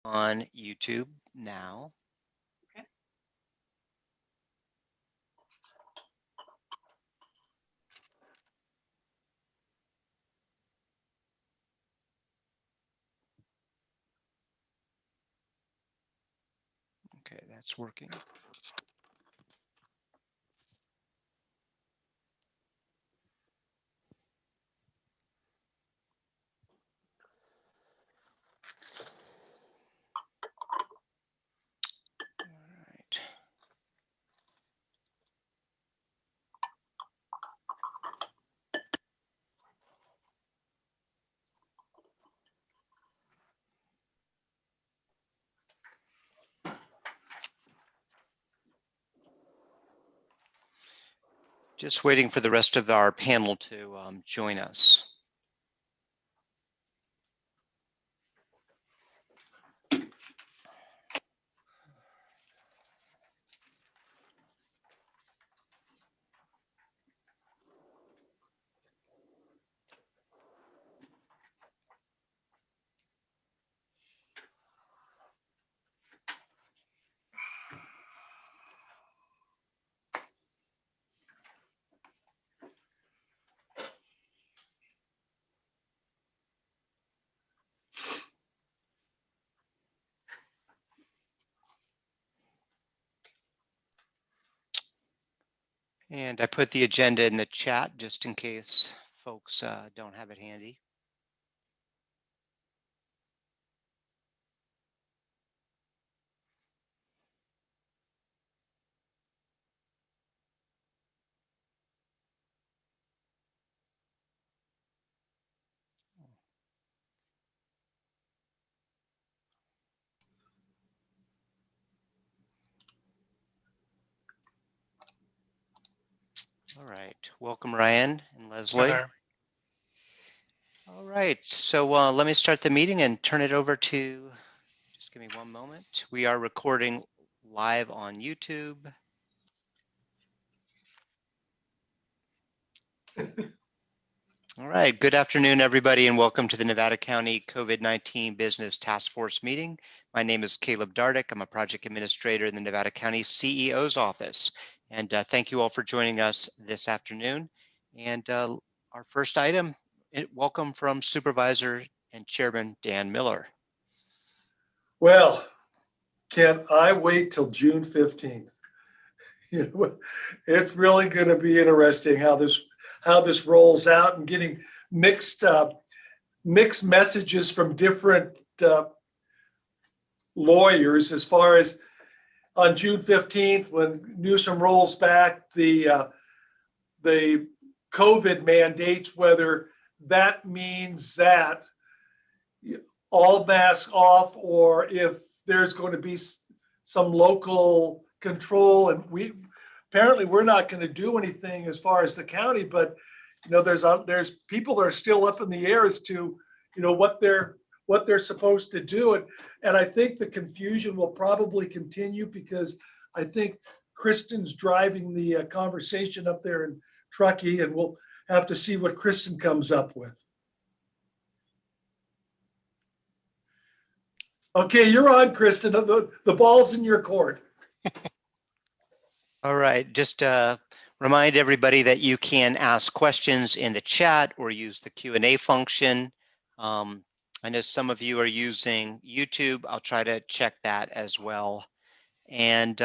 on YouTube now. Okay. Okay, that's working. Just waiting for the rest of our panel to join us. And I put the agenda in the chat just in case folks don't have it handy. All right, welcome Ryan and Leslie. Hi there. All right, so let me start the meeting and turn it over to, just give me one moment. We are recording live on YouTube. All right, good afternoon, everybody, and welcome to the Nevada County COVID-19 Business Task Force meeting. My name is Caleb Dardick. I'm a project administrator in the Nevada County CEO's office. And thank you all for joining us this afternoon. And our first item, welcome from Supervisor and Chairman Dan Miller. Well, can I wait till June 15th? You know, it's really going to be interesting how this rolls out, and getting mixed messages from different lawyers as far as on June 15th when Newsom rolls back the COVID mandates, whether that means that all masks off, or if there's going to be some local control. And we're not going to do anything as far as the county, but you know, there's people that are still up in the air as to, you know, what they're supposed to do. And I think the confusion will probably continue, because I think Kristen's driving the conversation up there in Truckee, and we'll have to see what Kristen comes up with. Okay, you're on, Kristen. The ball's in your court. All right, just remind everybody that you can ask questions in the chat or use the Q&A function. I know some of you are using YouTube. I'll try to check that as well. And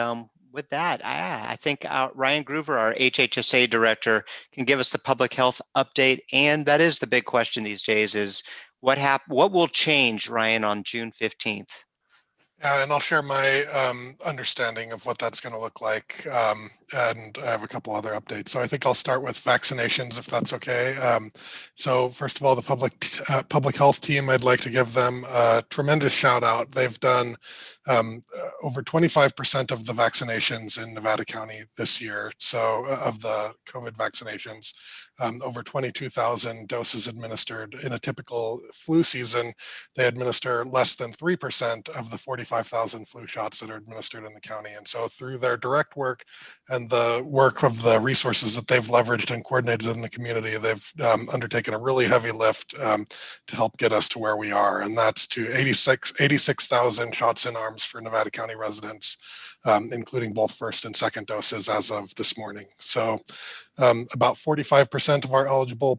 with that, I think Ryan Groover, our HHSA director, can give us the public health update. And that is the big question these days, is what will change, Ryan, on June 15th? And I'll share my understanding of what that's going to look like, and I have a couple other updates. So I think I'll start with vaccinations, if that's okay. So first of all, the public health team, I'd like to give them a tremendous shout out. They've done over 25% of the vaccinations in Nevada County this year, so of the COVID vaccinations. over 22,000 doses administered. In a typical flu season, they administer less than 3% of the 45,000 flu shots that are administered in the county. And so through their direct work and the work of the resources that they've leveraged and coordinated in the community, they've undertaken a really heavy lift to help get us to where we are. And that's to 86,000 shots in arms for Nevada County residents, including both first and second doses as of this morning. So about 45% of our eligible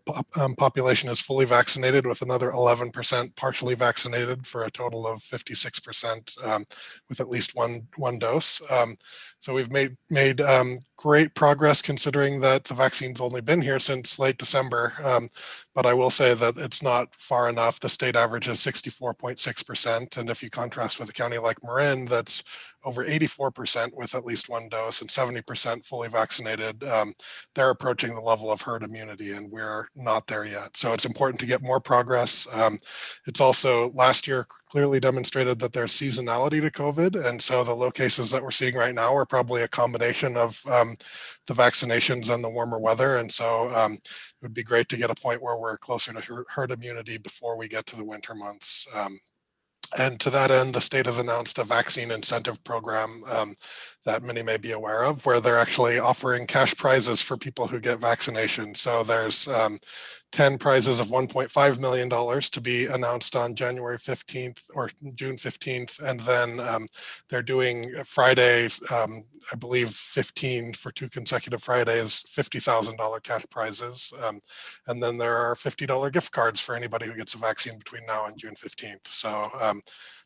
population is fully vaccinated, with another 11% partially vaccinated, for a total of 56% with at least one dose. So we've made great progress, considering that the vaccine's only been here since late December. But I will say that it's not far enough. The state average is 64.6%. And if you contrast with a county like Marin, that's over 84% with at least one dose and 70% fully vaccinated, they're approaching the level of herd immunity, and we're not there yet. So it's important to get more progress. It's also, last year clearly demonstrated that there's seasonality to COVID. And so the low cases that we're seeing right now are probably a combination of the vaccinations and the warmer weather. And so it would be great to get a point where we're closer to herd immunity before we get to the winter months. And to that end, the state has announced a vaccine incentive program that many may be aware of, where they're actually offering cash prizes for people who get vaccinations. So there's 10 prizes of $1.5 million to be announced on January 15th or June 15th. And then they're doing Friday, I believe 15 for 2 consecutive Fridays, $50,000 cash prizes. And then there are $50 gift cards for anybody who gets a vaccine between now and June 15th. So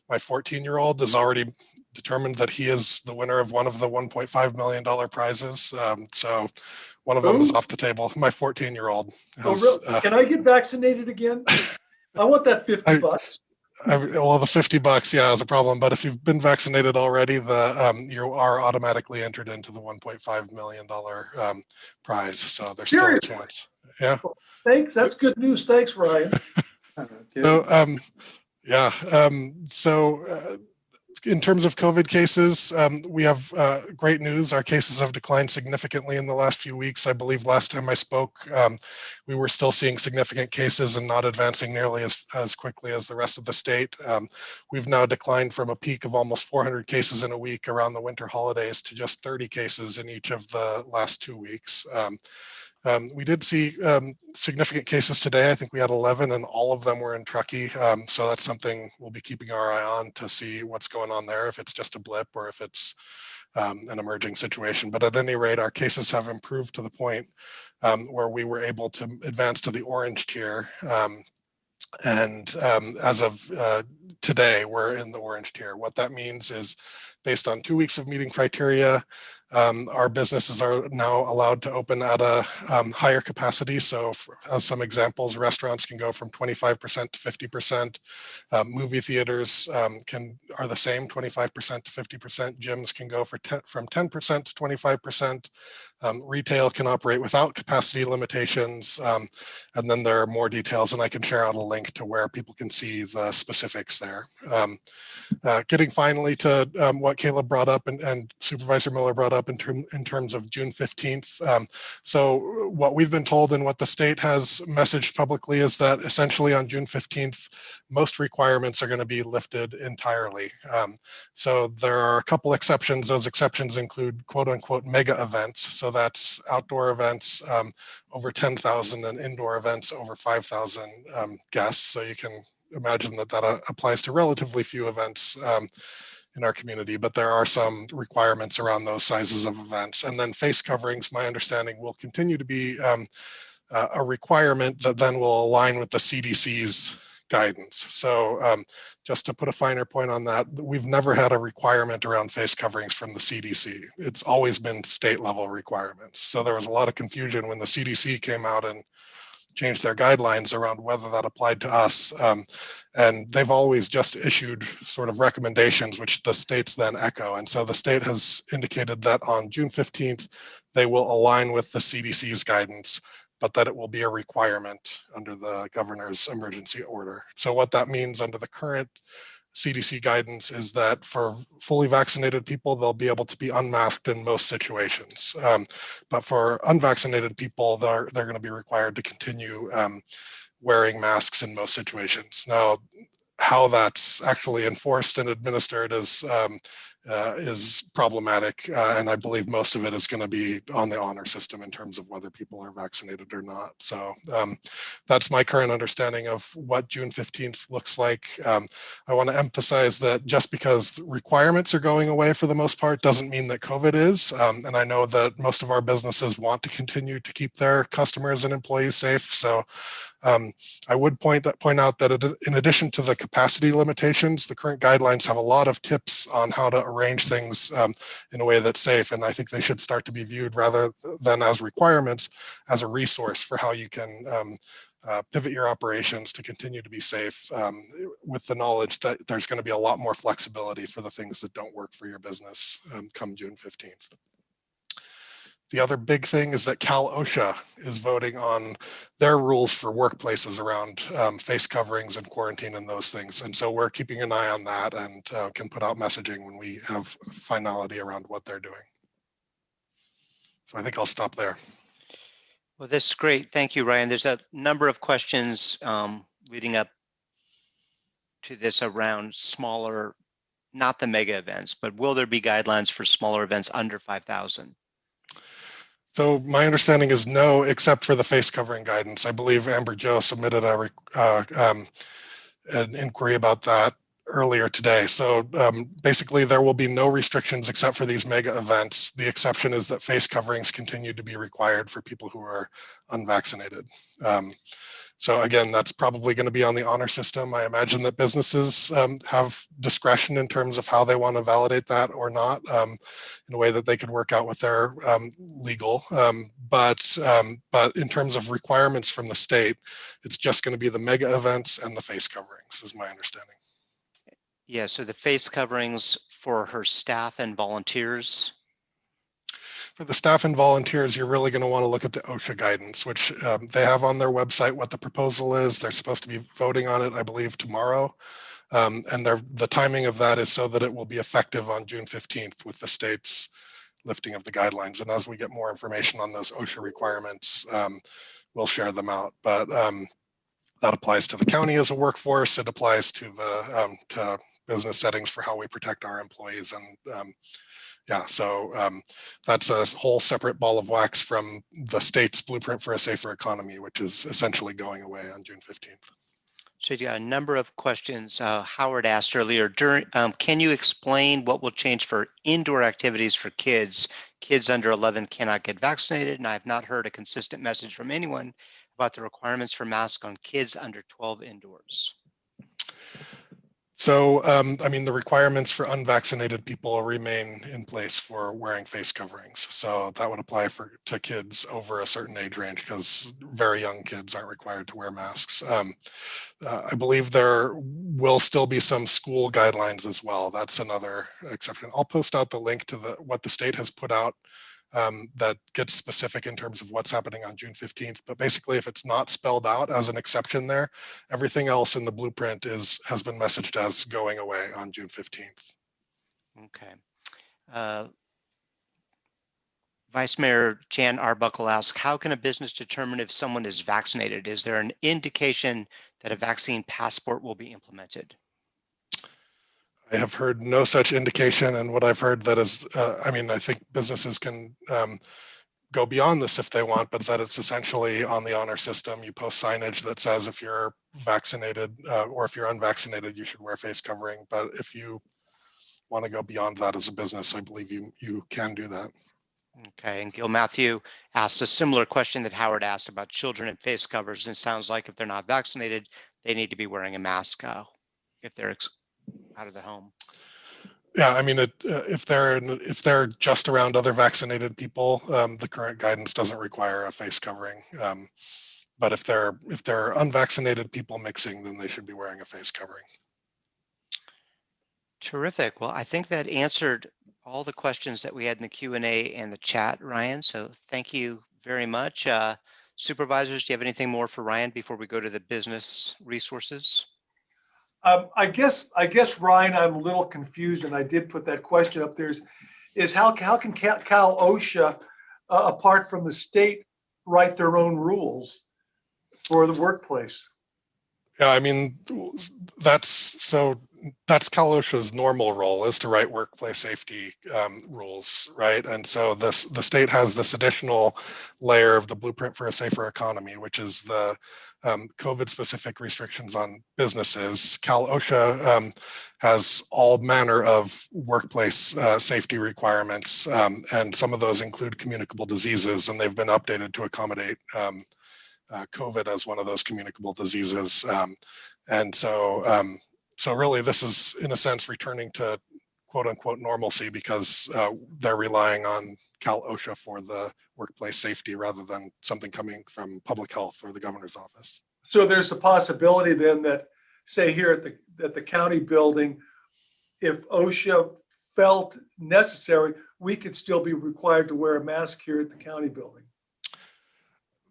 my 14-year-old has already determined that he is the winner of one of the $1.5 million prizes. So one of them is off the table. My 14-year-old has. Can I get vaccinated again? I want that $50. Well, the $50, yeah, is a problem. But if you've been vaccinated already, you are automatically entered into the $1.5 million prize. So there's still a chance. Yeah. Well, thanks. That's good news. Thanks, Ryan. So, yeah. So in terms of COVID cases, we have great news. Our cases have declined significantly in the last few weeks. I believe last time I spoke, we were still seeing significant cases and not advancing nearly as quickly as the rest of the state. We've now declined from a peak of almost 400 cases in a week around the winter holidays to just 30 cases in each of the last 2 weeks. We did see significant cases today. I think we had 11, and all of them were in Truckee. So that's something we'll be keeping our eye on to see what's going on there, if it's just a blip or if it's an emerging situation. But at any rate, our cases have improved to the point where we were able to advance to the orange tier. And as of today, we're in the orange tier. What that means is, based on 2 weeks of meeting criteria, our businesses are now allowed to open at a higher capacity. So as some examples, restaurants can go from 25% to 50%. Movie theaters are the same, 25% to 50%. Gyms can go from 10% to 25%. Retail can operate without capacity limitations. And then there are more details, and I can share out a link to where people can see the specifics there. Getting finally to what Caleb brought up and Supervisor Miller brought up in terms of June 15th. So what we've been told and what the state has messaged publicly is that essentially on June 15th, most requirements are going to be lifted entirely. So there are a couple exceptions. Those exceptions include quote unquote mega events. So that's outdoor events over 10,000 and indoor events over 5,000 guests. So you can imagine that applies to relatively few events in our community, but there are some requirements around those sizes of events. And then face coverings, my understanding, will continue to be a requirement that then will align with the CDC's guidance. So just to put a finer point on that, we've never had a requirement around face coverings from the CDC. It's always been state level requirements. So there was a lot of confusion when the CDC came out and changed their guidelines around whether that applied to us. And they've always just issued sort of recommendations, which the states then echo. And so the state has indicated that on June 15th, they will align with the CDC's guidance, but that it will be a requirement under the governor's emergency order. So what that means under the current CDC guidance is that for fully vaccinated people, they'll be able to be unmasked in most situations. But for unvaccinated people, they're going to be required to continue wearing masks in most situations. Now, how that's actually enforced and administered is problematic, and I believe most of it is going to be on the honor system in terms of whether people are vaccinated or not. So that's my current understanding of what June 15th looks like. I want to emphasize that just because requirements are going away for the most part doesn't mean that COVID is, and I know that most of our businesses want to continue to keep their customers and employees safe. So I would point out that in addition to the capacity limitations, the current guidelines have a lot of tips on how to arrange things in a way that's safe. And I think they should start to be viewed rather than as requirements, as a resource for how you can pivot your operations to continue to be safe, with the knowledge that there's going to be a lot more flexibility for the things that don't work for your business come June 15th. The other big thing is that Cal OSHA is voting on their rules for workplaces around face coverings and quarantine and those things. And so we're keeping an eye on that and can put out messaging when we have finality around what they're doing. So I think I'll stop there. Well, this is great. Thank you, Ryan. There's a number of questions leading up to this around smaller, not the mega events, but will there be guidelines for smaller events under 5,000? So my understanding is no, except for the face covering guidance. I believe Amber Joe submitted an inquiry about that earlier today. So basically there will be no restrictions except for these mega events. The exception is that face coverings continue to be required for people who are unvaccinated. So again, that's probably going to be on the honor system. I imagine that businesses have discretion in terms of how they want to validate that or not, in a way that they could work out with their legal. But in terms of requirements from the state, it's just going to be the mega events and the face coverings, is my understanding. Yeah, so the face coverings for her staff and volunteers. For the staff and volunteers, you're really going to want to look at the OSHA guidance, which they have on their website what the proposal is. They're supposed to be voting on it, I believe, tomorrow. And the timing of that is so that it will be effective on June 15th with the state's lifting of the guidelines. And as we get more information on those OSHA requirements, we'll share them out. But that applies to the county as a workforce. It applies to the to business settings for how we protect our employees. And yeah, so that's a whole separate ball of wax from the state's blueprint for a safer economy, which is essentially going away on June 15th. So you got a number of questions. Howard asked earlier, can you explain what will change for indoor activities for kids? Kids under 11 cannot get vaccinated, and I have not heard a consistent message from anyone about the requirements for masks on kids under 12 indoors. So, I mean, the requirements for unvaccinated people remain in place for wearing face coverings. So that would apply to kids over a certain age range, because very young kids aren't required to wear masks. I believe there will still be some school guidelines as well. That's another exception. I'll post out the link to what the state has put out that gets specific in terms of what's happening on June 15th. But basically, if it's not spelled out as an exception there, everything else in the blueprint has been messaged as going away on June 15th. Okay. Vice Mayor Jan Arbuckle asks, how can a business determine if someone is vaccinated? Is there an indication that a vaccine passport will be implemented? I have heard no such indication, and what I've heard that is, I mean, I think businesses can go beyond this if they want, but that it's essentially on the honor system. You post signage that says if you're vaccinated or if you're unvaccinated, you should wear face covering. But if you want to go beyond that as a business, I believe you can do that. Okay, and Gil Matthew asked a similar question that Howard asked about children and face covers. And it sounds like if they're not vaccinated, they need to be wearing a mask if they're out of the home. Yeah, I mean, if they're just around other vaccinated people, the current guidance doesn't require a face covering. But if they're unvaccinated people mixing, then they should be wearing a face covering. Terrific. Well, I think that answered all the questions that we had in the Q&A and the chat, Ryan. So thank you very much. Supervisors, do you have anything more for Ryan before we go to the business resources? I guess, Ryan, I'm a little confused, and I did put that question up there. Is how can Cal OSHA, apart from the state, write their own rules for the workplace? Yeah, I mean, that's Cal OSHA's normal role, is to write workplace safety rules, right? And so the state has this additional layer of the Blueprint for a Safer Economy, which is the COVID-specific restrictions on businesses. Cal OSHA has all manner of workplace safety requirements, and some of those include communicable diseases, and they've been updated to accommodate COVID as one of those communicable diseases. And so really this is, in a sense, returning to quote unquote normalcy, because they're relying on Cal OSHA for the workplace safety rather than something coming from public health or the governor's office. So there's a possibility then that, say here at the county building, if OSHA felt necessary, we could still be required to wear a mask here at the county building.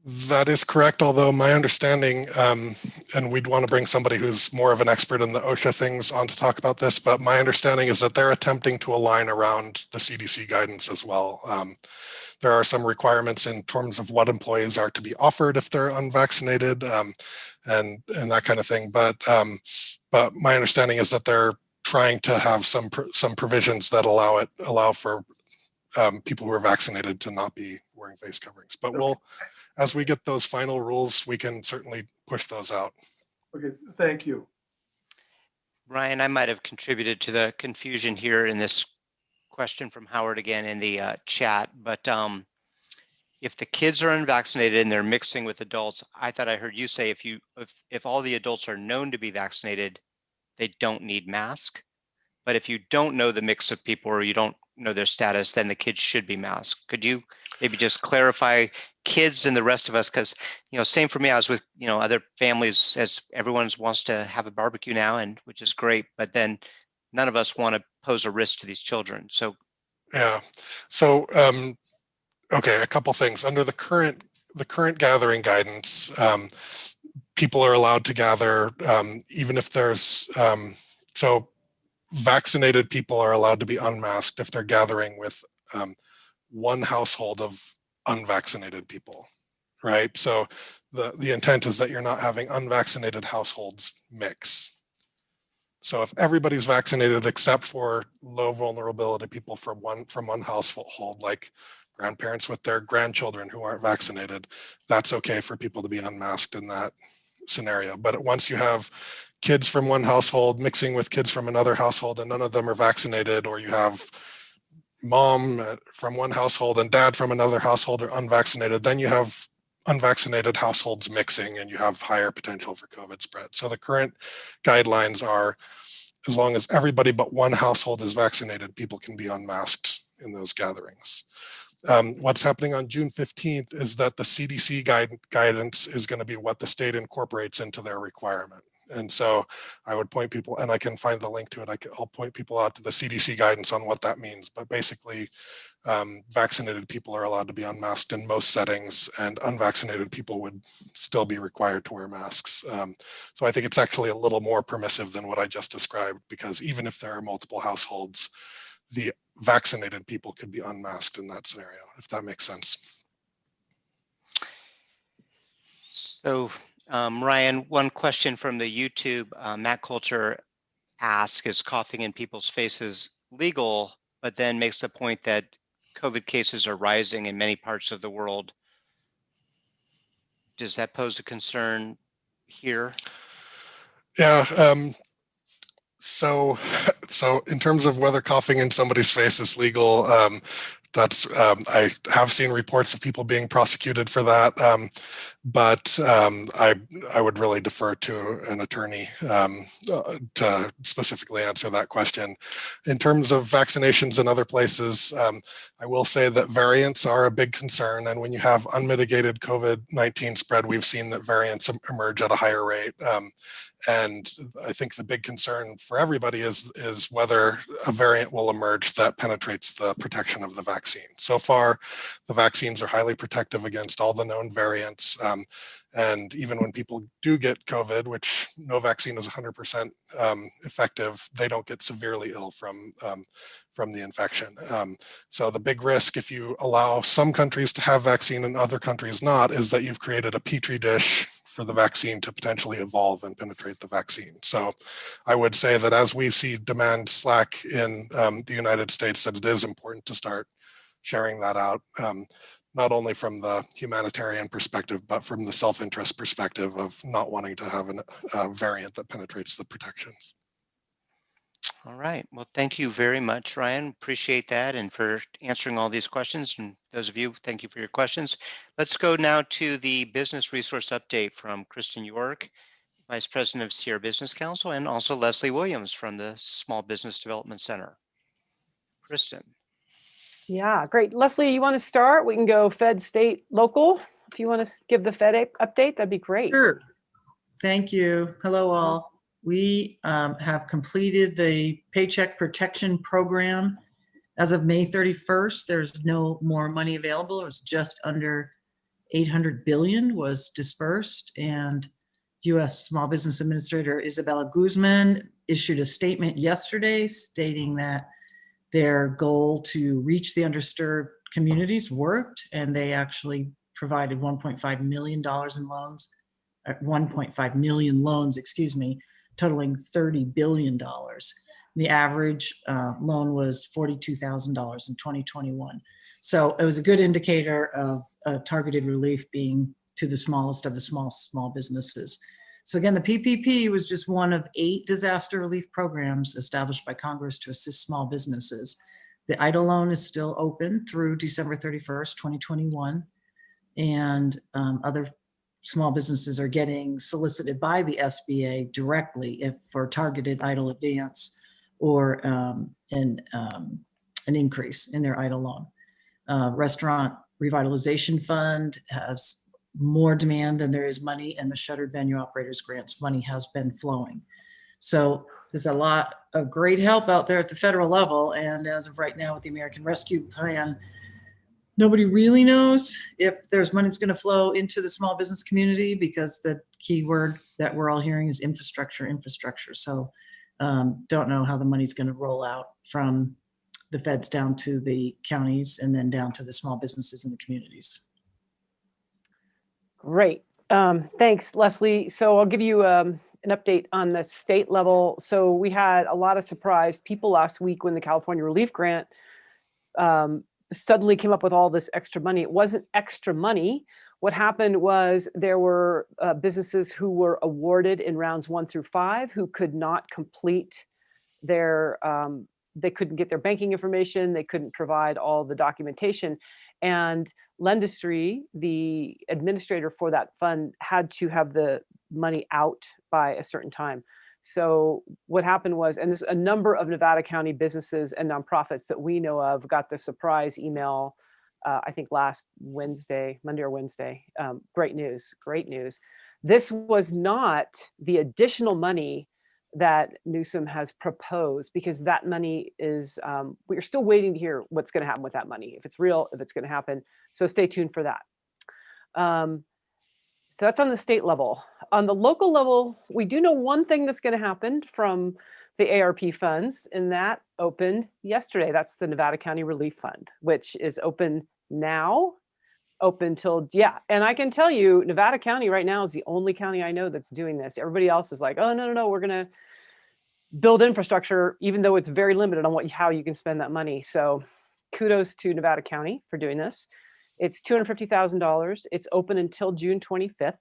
That is correct, although my understanding, and we'd want to bring somebody who's more of an expert in the OSHA things on to talk about this, but my understanding is that they're attempting to align around the CDC guidance as well. There are some requirements in terms of what employees are to be offered if they're unvaccinated, and that kind of thing. But my understanding is that they're trying to have some provisions that allow for people who are vaccinated to not be wearing face coverings. But as we get those final rules, we can certainly push those out. Okay, thank you. Ryan, I might have contributed to the confusion here in this question from Howard again in the chat, but if the kids are unvaccinated and they're mixing with adults, I thought I heard you say if all the adults are known to be vaccinated, they don't need mask. But if you don't know the mix of people or you don't know their status, then the kids should be masked. Could you maybe just clarify kids and the rest of us? Because, same for me. I was with, other families, as everyone wants to have a barbecue now, and which is great, but then none of us want to pose a risk to these children. So, yeah. So, okay, a couple things. Under the current gathering guidance, people are allowed to gather, even if there's, so vaccinated people are allowed to be unmasked if they're gathering with one household of unvaccinated people, right? So the intent is that you're not having unvaccinated households mix. So if everybody's vaccinated except for low vulnerability people from one household, like grandparents with their grandchildren who aren't vaccinated, that's okay for people to be unmasked in that scenario. But once you have kids from one household mixing with kids from another household and none of them are vaccinated, or you have mom from one household and dad from another household are unvaccinated, then you have unvaccinated households mixing and you have higher potential for COVID spread. So the current guidelines are, as long as everybody but one household is vaccinated, people can be unmasked in those gatherings. What's happening on June 15th is that the CDC guidance is going to be what the state incorporates into their requirement. And so I would point people, and I can find the link to it, I'll point people out to the CDC guidance on what that means. But basically, vaccinated people are allowed to be unmasked in most settings, and unvaccinated people would still be required to wear masks. So I think it's actually a little more permissive than what I just described, because even if there are multiple households, the vaccinated people could be unmasked in that scenario, if that makes sense. So Ryan, one question from the YouTube, Matt Coulter asks, is coughing in people's faces legal, but then makes the point that COVID cases are rising in many parts of the world. Does that pose a concern here? Yeah. So in terms of whether coughing in somebody's face is legal, I have seen reports of people being prosecuted for that, but I would really defer to an attorney to specifically answer that question. In terms of vaccinations in other places, I will say that variants are a big concern, and when you have unmitigated COVID-19 spread, we've seen that variants emerge at a higher rate. And I think the big concern for everybody is whether a variant will emerge that penetrates the protection of the vaccine. So far, the vaccines are highly protective against all the known variants. And even when people do get COVID, which no vaccine is 100% effective, they don't get severely ill from the infection. So the big risk, if you allow some countries to have vaccine and other countries not, is that you've created a petri dish for the vaccine to potentially evolve and penetrate the vaccine. So I would say that as we see demand slack in the United States, that it is important to start sharing that out, not only from the humanitarian perspective, but from the self-interest perspective of not wanting to have a variant that penetrates the protections. All right. Well, thank you very much, Ryan. Appreciate that and for answering all these questions. And those of you, thank you for your questions. Let's go now to the business resource update from Kristen York, Vice President of Sierra Business Council, and also Leslie Williams from the Small Business Development Center. Kristen. Yeah, great. Leslie, you want to start? We can go Fed, state, local. If you want to give the Fed update, that'd be great. Sure. Thank you. Hello, all. We have completed the Paycheck Protection Program. As of May 31st, there's no more money available. It was just under 800 billion was dispersed, and U.S. Small Business Administrator Isabella Guzman issued a statement yesterday stating that their goal to reach the underserved communities worked, and they actually provided $1.5 million in loans, 1.5 million loans, excuse me, totaling $30 billion. The average loan was $42,000 in 2021. So it was a good indicator of targeted relief being to the smallest of the small businesses. So again, the PPP was just one of 8 disaster relief programs established by Congress to assist small businesses. The EIDL loan is still open through December 31st, 2021. And other small businesses are getting solicited by the SBA directly for targeted EIDL advance or an increase in their EIDL loan. Restaurant Revitalization Fund has more demand than there is money, and the Shuttered Venue Operators Grants money has been flowing. So there's a lot of great help out there at the federal level, and as of right now with the American Rescue Plan, nobody really knows if there's money that's going to flow into the small business community, because the key word that we're all hearing is infrastructure. So don't know how the money's going to roll out from the feds down to the counties and then down to the small businesses in the communities. Great. Thanks, Leslie. So I'll give you an update on the state level. So we had a lot of surprised people last week when the California Relief Grant suddenly came up with all this extra money. It wasn't extra money. What happened was there were businesses who were awarded in rounds 1 through 5 who could not complete their, they couldn't get their banking information. They couldn't provide all the documentation. And Lendistry, the administrator for that fund, had to have the money out by a certain time. So what happened was, and this a number of Nevada County businesses and nonprofits that we know of got the surprise email, I think last Wednesday, Monday or Wednesday. Great news, great news. This was not the additional money that Newsom has proposed, because that money is, we're still waiting to hear what's going to happen with that money, if it's real, if it's going to happen. So stay tuned for that. So that's on the state level. On the local level, we do know one thing that's going to happen from the ARP funds, and that opened yesterday. That's the Nevada County Relief Fund, which is open now, open till, yeah. And I can tell you, Nevada County right now is the only county I know that's doing this. Everybody else is like, oh, no, we're going to build infrastructure, even though it's very limited on how you can spend that money. So kudos to Nevada County for doing this. It's $250,000. It's open until June 25th.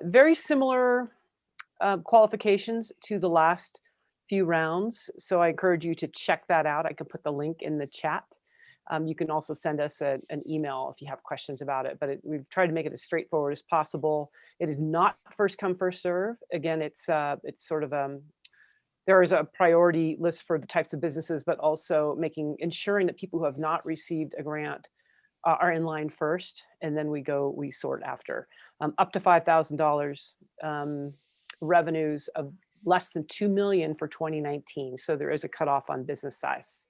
Very similar qualifications to the last few rounds. So I encourage you to check that out. I can put the link in the chat. You can also send us an email if you have questions about it, but we've tried to make it as straightforward as possible. It is not first come, first serve. Again, it's sort of, there is a priority list for the types of businesses, but also ensuring that people who have not received a grant are in line first, and then we sort after. Up to $5,000, revenues of less than 2 million for 2019. So there is a cutoff on business size.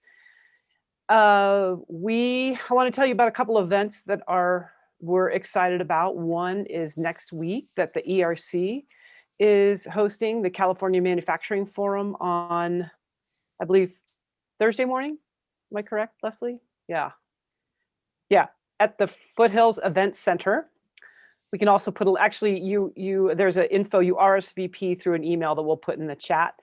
I want to tell you about a couple of events that are we're excited about. One is next week that the ERC is hosting the California Manufacturing Forum on, I believe, Thursday morning. Am I correct, Leslie? Yeah. Yeah, at the Foothills Event Center. We can also put, actually, there's an info, you RSVP through an email that we'll put in the chat.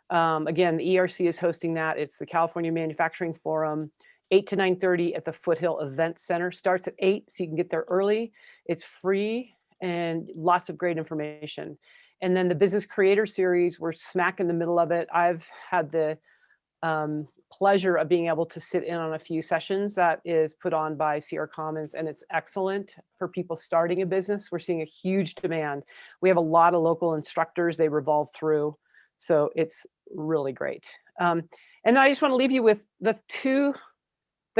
Again, the ERC is hosting that. It's the California Manufacturing Forum, 8 to 9:30 at the Foothill Event Center. Starts at 8, so you can get there early. It's free and lots of great information. And then the Business Creator Series, we're smack in the middle of it. I've had the pleasure of being able to sit in on a few sessions that is put on by Sierra Commons, and it's excellent for people starting a business. We're seeing a huge demand. We have a lot of local instructors they revolve through, so it's really great. And I just want to leave you with the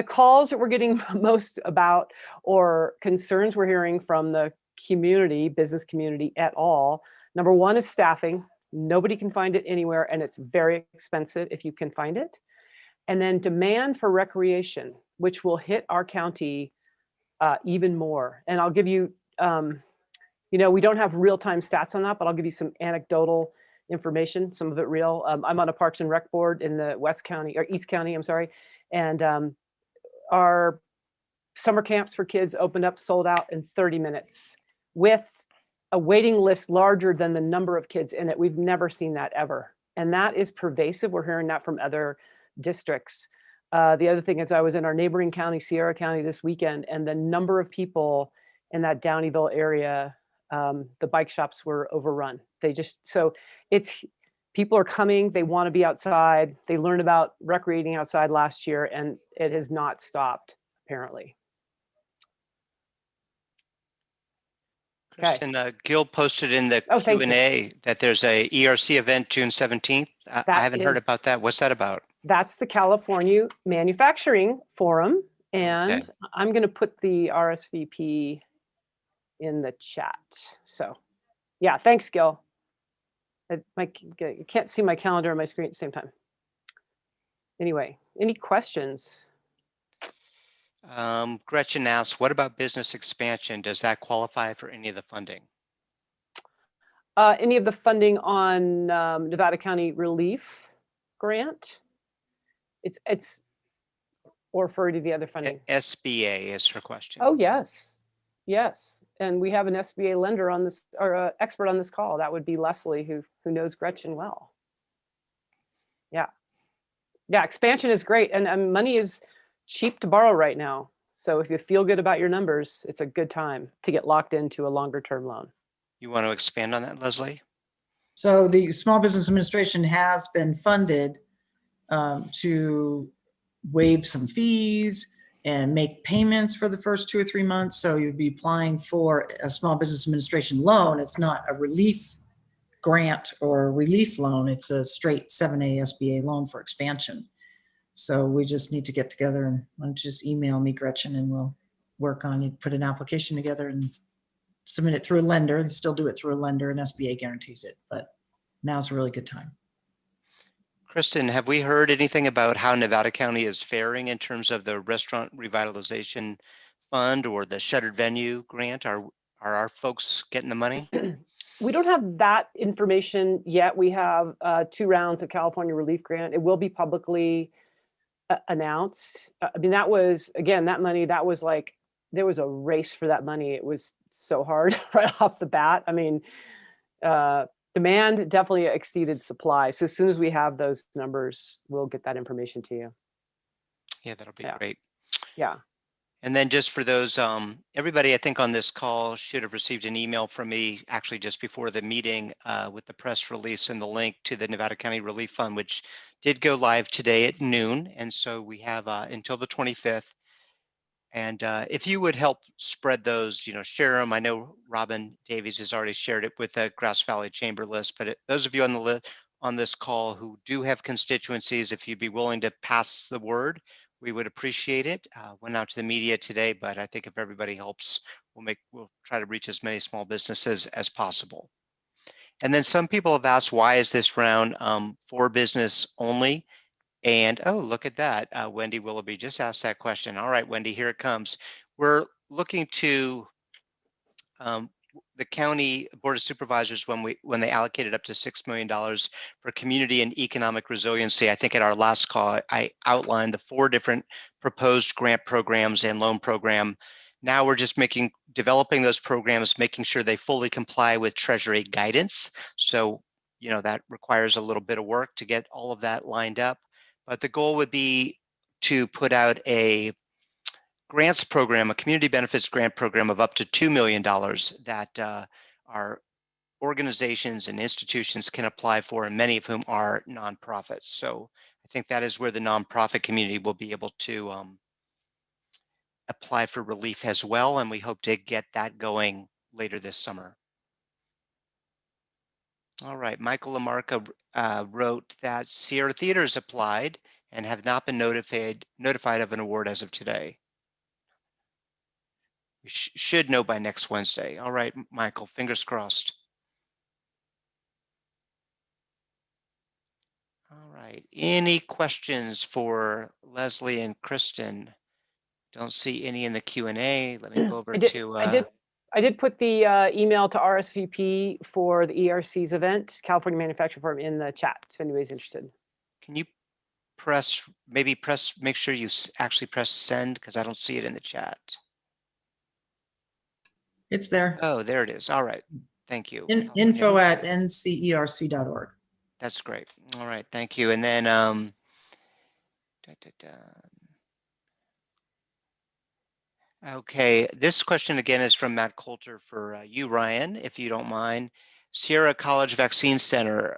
calls that we're getting most about, or concerns we're hearing from the community, business community at all. Number one is staffing. Nobody can find it anywhere, and it's very expensive if you can find it. And then demand for recreation, which will hit our county even more. And I'll give you, we don't have real-time stats on that, but I'll give you some anecdotal information, some of it real. I'm on a Parks and Rec board in the East County, I'm sorry. And our summer camps for kids opened up, sold out in 30 minutes with a waiting list larger than the number of kids in it. We've never seen that ever. And that is pervasive. We're hearing that from other districts. The other thing is I was in our neighboring county, Sierra County, this weekend, and the number of people in that Downeyville area, the bike shops were overrun. People are coming, they want to be outside. They learned about recreating outside last year, and it has not stopped, apparently. Kristen, Gil posted in the Q&A that there's a ERC event June 17th. I haven't heard about that. What's that about? That's the California Manufacturing Forum. And I'm going to put the RSVP in the chat. So yeah, thanks, Gil. I can't see my calendar on my screen at the same time. Anyway, any questions? Gretchen asks, what about business expansion? Does that qualify for any of the funding? Any of the funding on Nevada County Relief Grant? It's or refer to the other funding. SBA is her question. Oh, yes. Yes. And we have an SBA lender on this, or expert on this call. That would be Leslie, who knows Gretchen well. Yeah. Yeah, expansion is great. And money is cheap to borrow right now. So if you feel good about your numbers, it's a good time to get locked into a longer term loan. You want to expand on that, Leslie? So the Small Business Administration has been funded to waive some fees and make payments for the first 2 or 3 months. So you'd be applying for a Small Business Administration loan. It's not a relief grant or a relief loan. It's a straight 7A SBA loan for expansion. So we just need to get together, and why don't you just email me, Gretchen, and we'll work on it, put an application together and submit it through a lender. You still do it through a lender, and SBA guarantees it, but now's a really good time. Kristen, have we heard anything about how Nevada County is faring in terms of the restaurant revitalization fund or the shuttered venue grant? Are our folks getting the money? We don't have that information yet. We have 2 rounds of California Relief Grant. It will be publicly announced. I mean, that was, again, that money, that was like, there was a race for that money. It was so hard right off the bat. I mean, demand definitely exceeded supply. So as soon as we have those numbers, we'll get that information to you. Yeah, that'll be great. Yeah. And then just for those, everybody I think on this call should have received an email from me actually just before the meeting with the press release and the link to the Nevada County Relief Fund, which did go live today at noon. And so we have until the 25th. And if you would help spread those, share them. I know Robin Davies has already shared it with the Grass Valley Chamber list, but those of you on the list on this call who do have constituencies, if you'd be willing to pass the word, we would appreciate it. Went out to the media today, but I think if everybody helps, we'll try to reach as many small businesses as possible. And then some people have asked, why is this round for business only? And oh, look at that. Wendy Willoughby just asked that question. All right, Wendy, here it comes. We're looking to the county board of supervisors when they allocated up to $6 million for community and economic resiliency. I think at our last call, I outlined the 4 different proposed grant programs and loan program. Now we're just developing those programs, making sure they fully comply with Treasury guidance. So, that requires a little bit of work to get all of that lined up. But the goal would be to put out a grants program, a community benefits grant program of up to $2 million that our organizations and institutions can apply for, and many of whom are nonprofits. So I think that is where the nonprofit community will be able to apply for relief as well, and we hope to get that going later this summer. All right, Michael Lamarca wrote that Sierra Theaters applied and have not been notified of an award as of today. We should know by next Wednesday. All right, Michael, fingers crossed. All right, any questions for Leslie and Kristen? Don't see any in the Q&A. Let me go over to... I did put the email to RSVP for the ERC's event, California Manufacturing Forum, in the chat, if anybody's interested. Can you make sure you actually press send, because I don't see it in the chat. It's there. Oh, there it is. All right. Thank you. Info@ncerc.org. That's great. All right. Thank you. And then okay, this question again is from Matt Coulter for you, Ryan, if you don't mind. Sierra College Vaccine Center,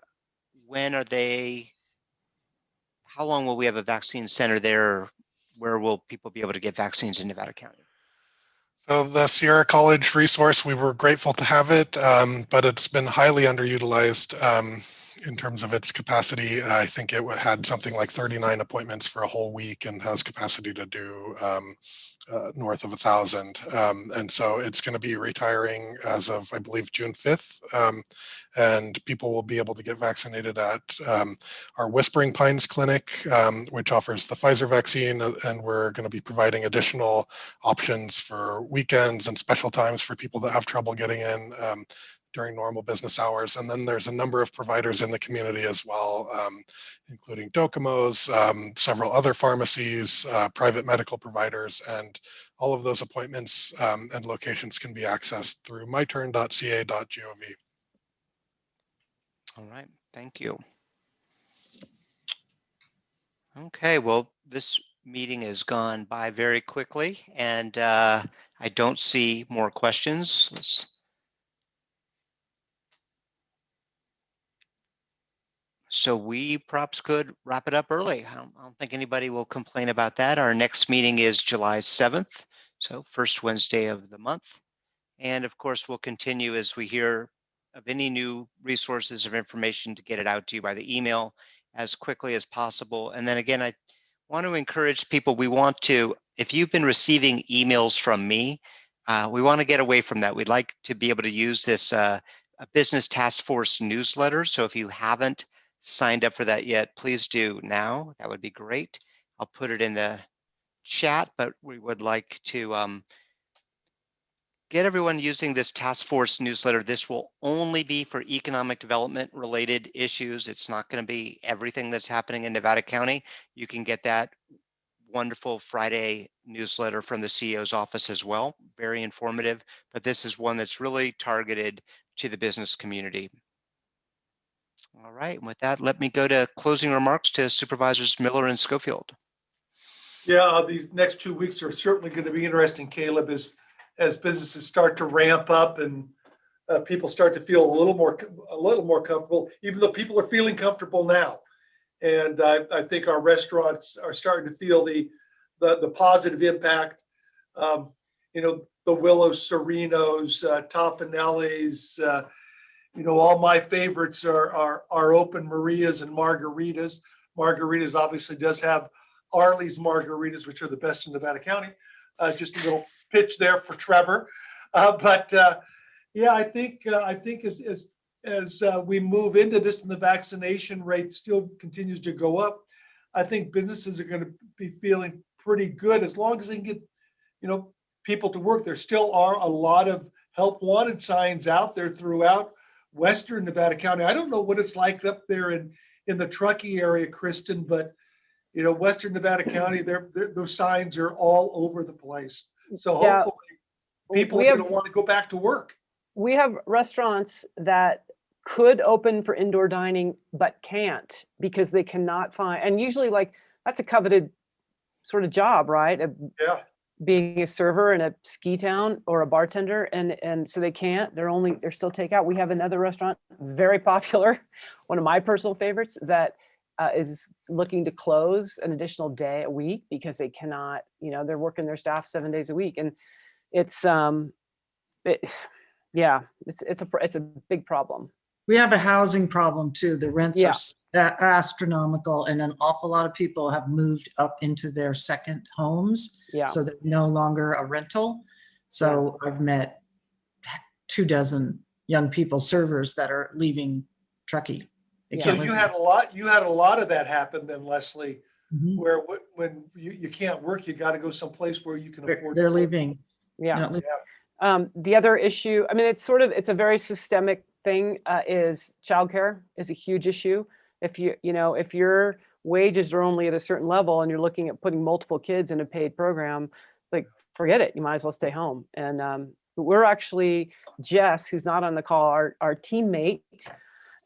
how long will we have a vaccine center there? Where will people be able to get vaccines in Nevada County? So the Sierra College resource, we were grateful to have it, but it's been highly underutilized in terms of its capacity. I think it had something like 39 appointments for a whole week and has capacity to do north of 1,000. And so it's going to be retiring as of, I believe, June 5th. And people will be able to get vaccinated at our Whispering Pines Clinic, which offers the Pfizer vaccine. And we're going to be providing additional options for weekends and special times for people that have trouble getting in during normal business hours. And then there's a number of providers in the community as well, including Docomos, several other pharmacies, private medical providers, and all of those appointments and locations can be accessed through myturn.ca.gov. All right, thank you. Okay, well, this meeting has gone by very quickly, and I don't see more questions. So we perhaps could wrap it up early. I don't think anybody will complain about that. Our next meeting is July 7th, so first Wednesday of the month. And of course, we'll continue as we hear of any new resources of information to get it out to you by the email as quickly as possible. And then again, I want to encourage people, if you've been receiving emails from me, we want to get away from that. We'd like to be able to use this a business task force newsletter. So if you haven't signed up for that yet, please do now. That would be great. I'll put it in the chat, but we would like to get everyone using this task force newsletter. This will only be for economic development related issues. It's not going to be everything that's happening in Nevada County. You can get that wonderful Friday newsletter from the CEO's office as well. Very informative, but this is one that's really targeted to the business community. All right, and with that, let me go to closing remarks to Supervisors Miller and Scofield. Yeah, these next 2 weeks are certainly going to be interesting, Caleb, as businesses start to ramp up and people start to feel a little more comfortable, even though people are feeling comfortable now. And I think our restaurants are starting to feel the positive impact. The Willows, Serenos, Toffanelli's, all my favorites are open, Maria's and Margaritas. Margaritas obviously does have Arley's Margaritas, which are the best in Nevada County. Just a little pitch there for Trevor. Yeah, I think as we move into this and the vaccination rate still continues to go up, I think businesses are going to be feeling pretty good as long as they can get, people to work. There still are a lot of help wanted signs out there throughout Western Nevada County. I don't know what it's like up there in the Truckee area, Kristen, but Western Nevada County, those signs are all over the place. So Yeah. hopefully people We are have- going to want to go back to work. We have restaurants that could open for indoor dining, but can't because they cannot find, and usually like that's a coveted sort of job, right? Yeah. Being a server in a ski town or a bartender, and so they can't, they're still takeout. We have another restaurant, very popular, one of my personal favorites, that is looking to close an additional day a week because they cannot, they're working their staff 7 days a week. And it's, it's a big problem. We have a housing problem too. The rents Yeah. are astronomical, and an awful lot of people have moved up into their second homes. Yeah. So they're no longer a rental. So I've met 24 young people, servers, that are leaving Truckee. They Yeah. So can't you live had a lot of that happen then, Leslie, Mhm. where when you can't work, you got to go someplace where you can afford. They're to live. leaving. Yeah. You know, The other issue, I mean, it's a very systemic thing, is childcare is a huge issue. If if your wages are only at a certain level and you're looking at putting multiple kids in a paid program, like forget it, you might as well stay home. And we're actually, Jess, who's not on the call, our teammate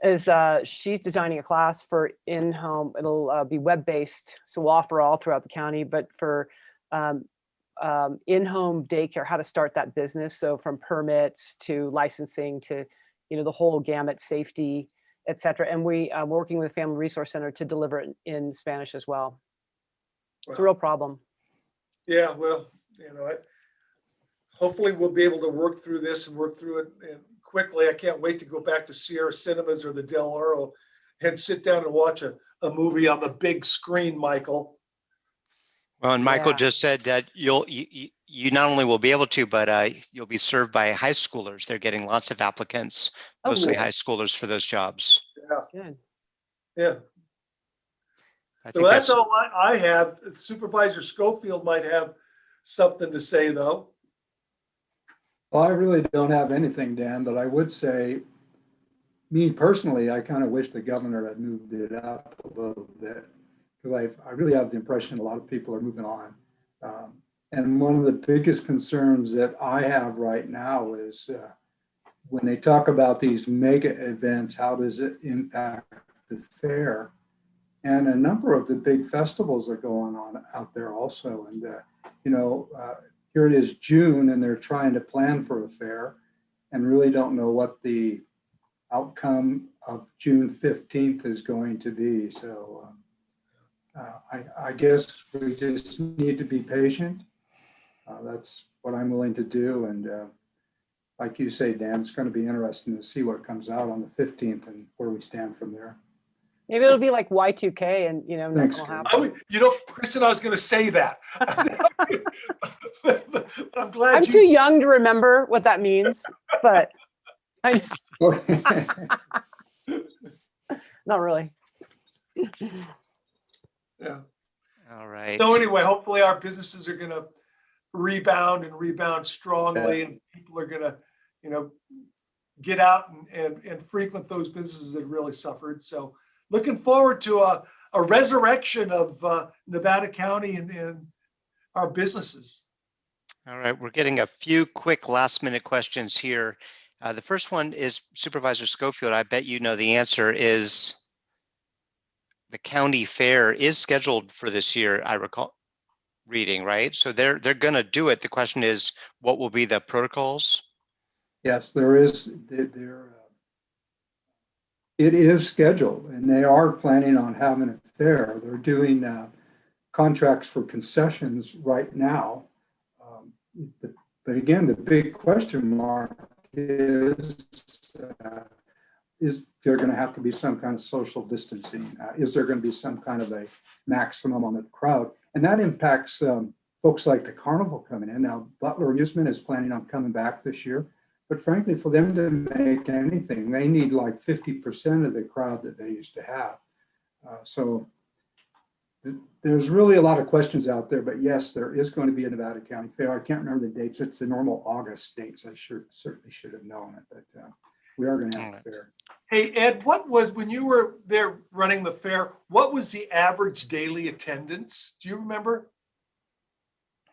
is, she's designing a class for in-home. It'll be web-based, so we'll offer all throughout the county, but for in-home daycare, how to start that business. So from permits to licensing to, the whole gamut, safety, et cetera. And we're working with the Family Resource Center to deliver it in Spanish as well. It's a real problem. Yeah, well, hopefully we'll be able to work through this and work through it and quickly. I can't wait to go back to Sierra Cinemas or the Del Oro and sit down and watch a movie on the big screen, Michael. Well, and Michael Yeah. just said that you not only will be able to, but you'll be served by high schoolers. They're getting lots of applicants, Oh, mostly good. high schoolers for those jobs. Good. Yeah. I So think that's all I have. Supervisor Scofield might have something to say, though. Well, I really don't have anything, Dan, but I would say, me personally, I kind of wish the governor had moved it up a little bit. Because I really have the impression a lot of people are moving on. And one of the biggest concerns that I have right now is when they talk about these mega events, how does it impact the fair? And a number of the big festivals are going on out there also. And, here it is June and they're trying to plan for a fair and really don't know what the outcome of June 15th is going to be. So I guess we just need to be patient. That's what I'm willing to do. And like you say, Dan, it's going to be interesting to see what comes out on the 15th and where we stand from there. Maybe it'll be like Y2K and, nothing Thanks, will Karen. happen. Kristen, I was going to say that. I'm glad I'm too young to remember what that means, but not really. Yeah. all right. So anyway, hopefully our businesses are going to rebound strongly, and people are going to, get out and frequent those businesses that really suffered. So looking forward to a resurrection of Nevada County and our businesses. All right, we're getting a few quick last minute questions here. The first one is Supervisor Scofield. I bet you know the answer. Is the county fair is scheduled for this year, I recall reading, right? So they're going to do it. The question is, what will be the protocols? Yes, there is. It is scheduled, and they are planning on having a fair. They're doing contracts for concessions right now. But again, the big question mark is there going to have to be some kind of social distancing? Is there going to be some kind of a maximum on the crowd? And that impacts folks like the carnival coming in. Now, Butler Amusement is planning on coming back this year. But frankly, for them to make anything, they need like 50% of the crowd that they used to have. So there's really a lot of questions out there, but yes, there is going to be a Nevada County Fair. I can't remember the dates. It's the normal August dates. I certainly should have known it, but we are going to have a fair. Hey, Ed, what was, when you were there running the fair, what was the average daily attendance? Do you remember?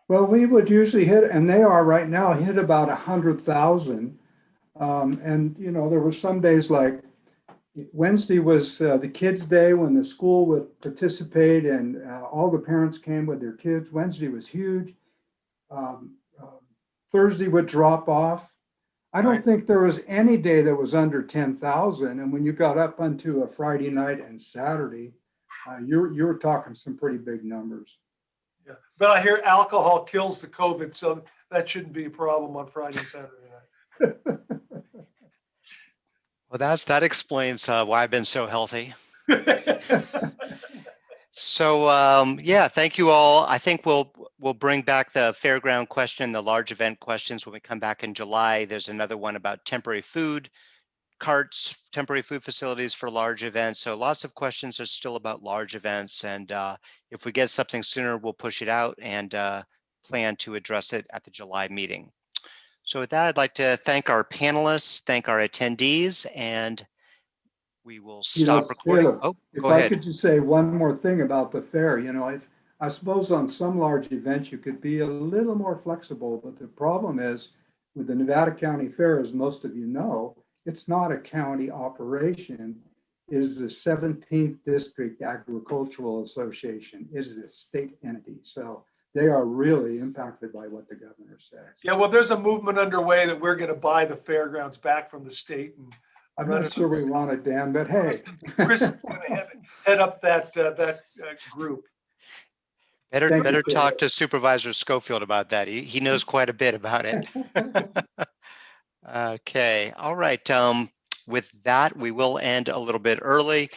Well, we would usually hit, and they are right now, hit about 100,000. And, you know, there were some days like Wednesday was the kids' day when the school would participate and all the parents came with their kids. Wednesday was huge. Thursday would drop off. I don't think there was any day that was under 10,000. And when you got up onto a Friday night and Saturday, you were talking some pretty big numbers. Yeah, but I hear alcohol kills the COVID, so that shouldn't be a problem on Friday and Saturday night. Well, that explains why I've been so healthy. So yeah, thank you all. I think we'll bring back the fairground question, the large event questions when we come back in July. There's another one about temporary food carts, temporary food facilities for large events. So lots of questions are still about large events. And if we get something sooner, we'll push it out and plan to address it at the July meeting. So with that, I'd like to thank our panelists, thank our attendees, and we will stop recording. Caleb, Oh, if go I ahead. could just say one more thing about the fair, you know, I suppose on some large events you could be a little more flexible, but the problem is with the Nevada County Fair, as most of you know, it's not a county operation. It is the 17th District Agricultural Association. It is a state entity. So they are really impacted by what the governor says. Yeah, well, there's a movement underway that we're going to buy the fairgrounds back from the state. And I'm not sure we want it, Dan, but hey. Chris is going to head up that group. Better talk to Supervisor Scofield about that. He knows quite a bit about it. Okay, all right. With that, we will end a little bit early.